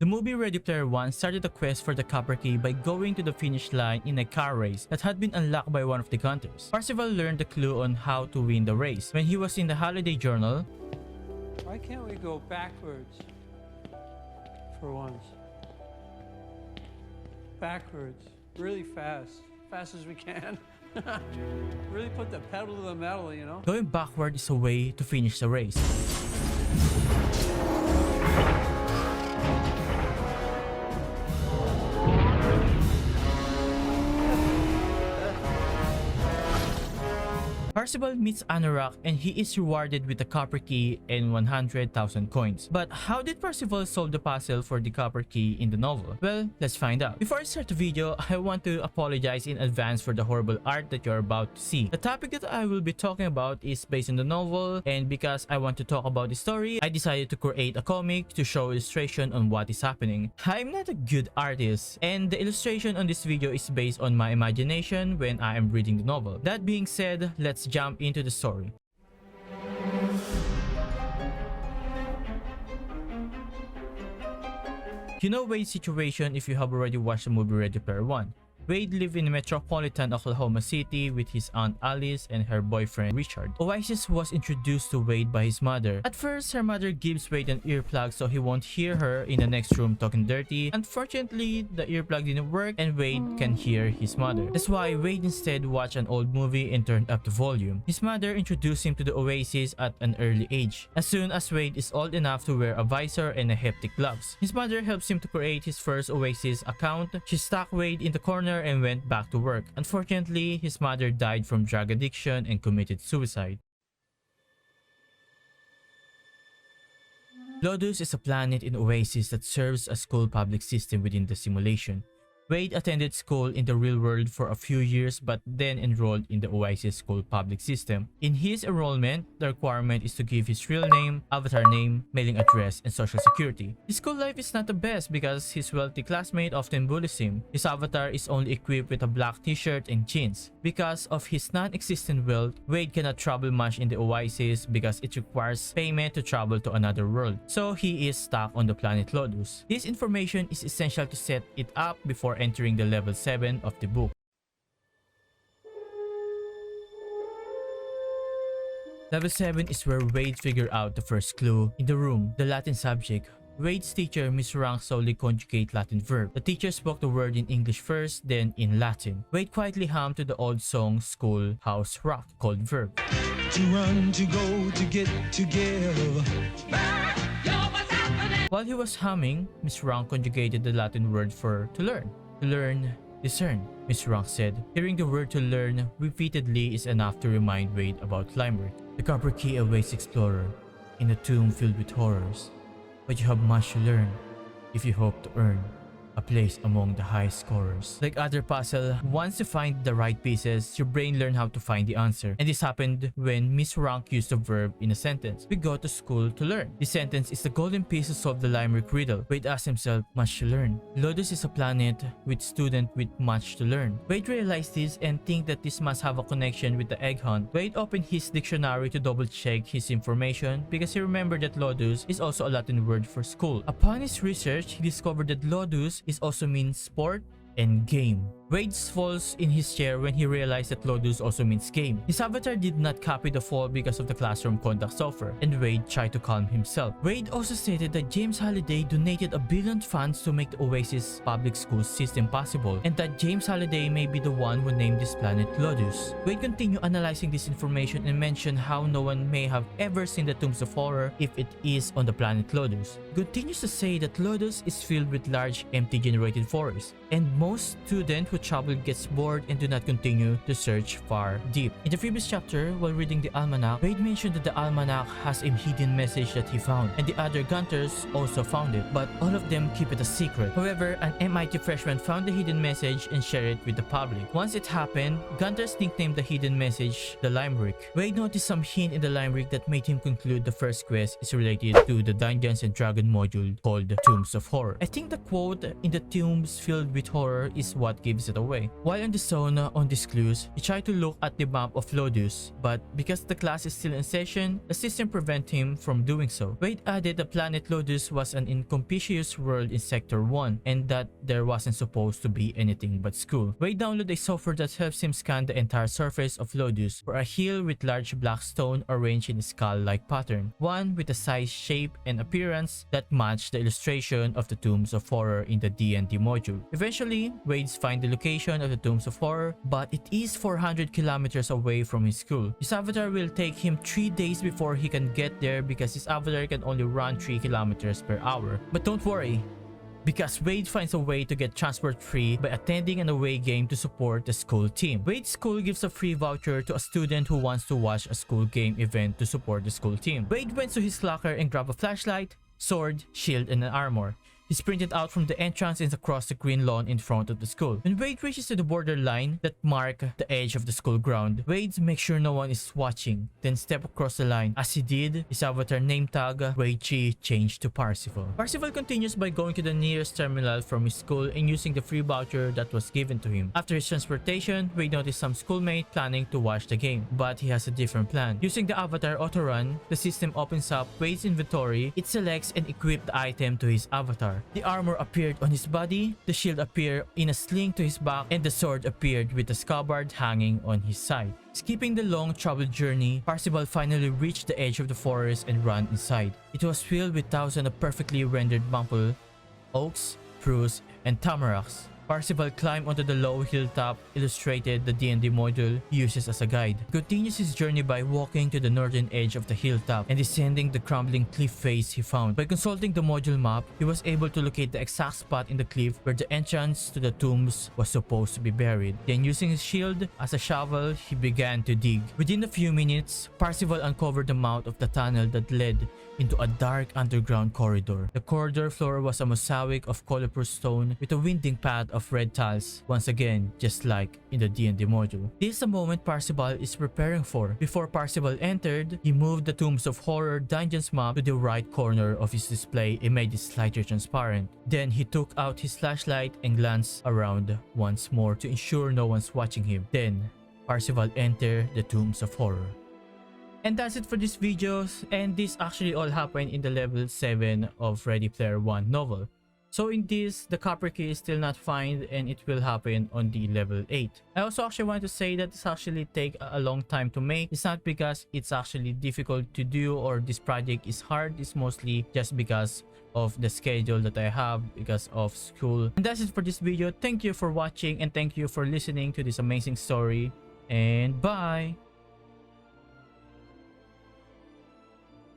The movie Ready Player One started a quest for the Copper Key by going to the finish line in a car race that had been unlocked by one of the Gunters. Parzival learned the clue on how to win the race. When he was in the Holliday Journal, why can't we go backwards for once? Backwards, really fast, fast as we can. Really put the pedal to the metal, you know? going backward is a way to finish the race. Parzival meets Anorak and he is rewarded with the Copper Key and 100,000 coins. But how did Parzival solve the puzzle for the Copper Key in the novel? Well, let's find out. Before I start the video, I want to apologize in advance for the horrible art that you're about to see. The topic that I will be talking about is based on the novel, and because I want to talk about the story, I decided to create a comic to show illustration on what is happening. I'm not a good artist, and the illustration on this video is based on my imagination when I am reading the novel. That being said, let's jump into the story. You know Wade's situation if you have already watched the movie Ready Player One. Wade lived in metropolitan Oklahoma City with his aunt Alice and her boyfriend Richard. Oasis was introduced to Wade by his mother. At first, her mother gives Wade an earplug so he won't hear her in the next room talking dirty. Unfortunately, the earplug didn't work and Wade can hear his mother. That's why Wade instead watched an old movie and turned up the volume. His mother introduced him to the Oasis at an early age. As soon as Wade is old enough to wear a visor and a haptic gloves, his mother helps him to create his first Oasis account. She stuck Wade in the corner and went back to work. Unfortunately, his mother died from drug addiction and committed suicide. Lodus is a planet in Oasis that serves as school public system within the simulation. Wade attended school in the real world for a few years but then enrolled in the OASIS School public system. In his enrollment, the requirement is to give his real name, avatar name, mailing address, and social security. His school life is not the best because his wealthy classmate often bullies him. His avatar is only equipped with a black t-shirt and jeans. Because of his non-existent wealth, Wade cannot travel much in the Oasis because it requires payment to travel to another world. So he is stuck on the planet Lodus. This information is essential to set it up before entering the level 7 of the book. Level 7 is where Wade figured out the first clue. In the room, the Latin subject, Wade's teacher, Miss Rank, solely conjugate Latin verb. The teacher spoke the word in English first, then in Latin. Wade quietly hummed to the old song Schoolhouse Rock called Verb. To run, to go, to get, to give. While he was humming, Miss Rank conjugated the Latin word for to learn. To learn, discern, Miss Rank said. Hearing the word to learn repeatedly is enough to remind Wade about Limerick. The Copper Key awaits explorer in a tomb filled with horrors. But you have much to learn if you hope to earn a place among the high scorers. Like other puzzle, once you find the right pieces, your brain learns how to find the answer. And this happened when Miss Rank used the verb in a sentence. We go to school to learn. This sentence is the golden piece to solve the Limerick riddle. Wade asked himself, much to learn. Lodus is a planet with students with much to learn. Wade realized this and think that this must have a connection with the egg hunt. Wade opened his dictionary to double check his information because he remembered that Lodus is also a Latin word for school. Upon his research, he discovered that Lodus is also means sport and game. Wade falls in his chair when he realized that Lodus also means game. His avatar did not copy the fall because of the classroom conduct software, and Wade tried to calm himself. Wade also stated that James Holliday donated $1 billion funds to make the Oasis public school system possible, and that James Holliday may be the one who named this planet Lodus. Wade continued analyzing this information and mentioned how no one may have ever seen the Tombs of Horror if it is on the planet Lodus. He continues to say that Lodus is filled with large empty generated forests, and most students who travel gets bored and do not continue to search far deep. In the previous chapter, while reading the almanac, Wade mentioned that the almanac has a hidden message that he found, and the other Gunters also found it, but all of them keep it a secret. However, an MIT freshman found the hidden message and shared it with the public. Once it happened, Gunters nicknamed the hidden message the Limerick. Wade noticed some hint in the Limerick that made him conclude the first quest is related to the Dungeons and Dragons module called Tombs of Horror. I think the quote in the tombs filled with horror is what gives it away. While in the zone on these clues, he tried to look at the map of Lodus, but because the class is still in session, the system prevented him from doing so. Wade added the planet Lodus was an inconspicuous world in Sector 1 and that there wasn't supposed to be anything but school. Wade downloaded a software that helps him scan the entire surface of Lodus for a hill with large black stone arranged in a skull-like pattern, one with a size, shape, and appearance that matched the illustration of the Tombs of Horror in the D&D module. Eventually, Wade finds the location of the Tombs of Horror, but it is 400 kilometers away from his school. His avatar will take him 3 days before he can get there because his avatar can only run 3 kilometers per hour. But don't worry, because Wade finds a way to get transport free by attending an away game to support the school team. Wade's school gives a free voucher to a student who wants to watch a school game event to support the school team. Wade went to his locker and grabbed a flashlight, sword, shield, and an armor. He sprinted out from the entrance and across the green lawn in front of the school. When Wade reaches to the borderline that mark the edge of the school ground, Wade makes sure no one is watching, then step across the line. As he did, his avatar name tag, Wade Chi, changed to Parzival. Parzival continues by going to the nearest terminal from his school and using the free voucher that was given to him. After his transportation, Wade noticed some schoolmate planning to watch the game, but he has a different plan. Using the avatar auto-run, the system opens up Wade's inventory, it selects and equips the item to his avatar. The armor appeared on his body, the shield appeared in a sling to his back, and the sword appeared with the scabbard hanging on his side. Skipping the long travel journey, Parzival finally reached the edge of the forest and ran inside. It was filled with thousands of perfectly rendered maple, oaks, spruce, and tamaracks. Parzival climbed onto the low hilltop, illustrated the D&D module he uses as a guide. He continues his journey by walking to the northern edge of the hilltop and descending the crumbling cliff face he found. By consulting the module map, he was able to locate the exact spot in the cliff where the entrance to the tombs was supposed to be buried. Then using his shield as a shovel, he began to dig. Within a few minutes, Parzival uncovered the mouth of the tunnel that led into a dark underground corridor. The corridor floor was a mosaic of colorful stone with a winding path of red tiles, once again just like in the D&D module. This is the moment Parzival is preparing for. Before Parzival entered, he moved the Tombs of Horror dungeons map to the right corner of his display and made it slightly transparent. Then he took out his flashlight and glanced around once more to ensure no one's watching him. Then Parzival entered the Tombs of Horror. And that's it for this video, and this actually all happened in the level 7 of Ready Player One novel. So in this, the copper key is still not found and it will happen on the level 8. I also actually want to say that this actually take a long time to make. It's not because it's actually difficult to do or this project is hard. It's mostly just because of the schedule that I have because of school. And that's it for this video. Thank you for watching and thank you for listening to this amazing story. And bye!